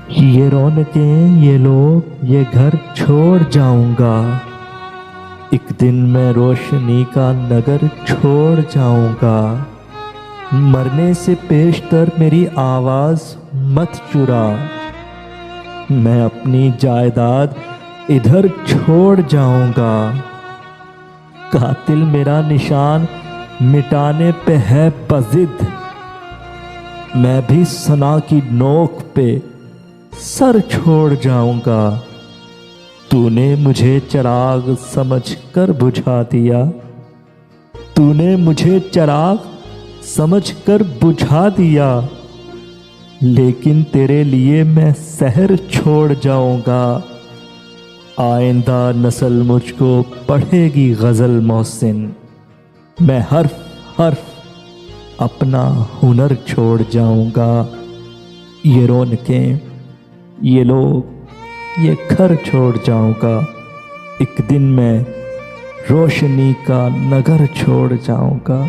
یہ رونقیں، یہ لوگ، یہ گھر چھوڑ جاؤں گا، ایک دن میں روشنی کا نگر چھوڑ جاؤں گا۔ مرنے سے پیشتر میری آواز مت چرا، میں اپنی جائیداد ادھر چھوڑ جاؤں گا۔ قاتل میرا نشان مٹانے پہ ہے بضد، میں بھی ثنا کی نوک پہ سر چھوڑ جاؤں گا۔ تو نے مجھے چراغ سمجھ کر بجھا دیا، تو نے مجھے چراغ سمجھ کر بجھا دیا، لیکن تیرے لیے میں سحر چھوڑ جاؤں گا۔ آئندہ نسل مجھ کو پڑھے گی غزل محسن، میں حرف حرف اپنا ہنر چھوڑ جاؤں گا۔ یہ رونقیں، یہ لوگ، یہ گھر چھوڑ جاؤں گا، ایک دن میں روشنی کا نگر چھوڑ جاؤں گا۔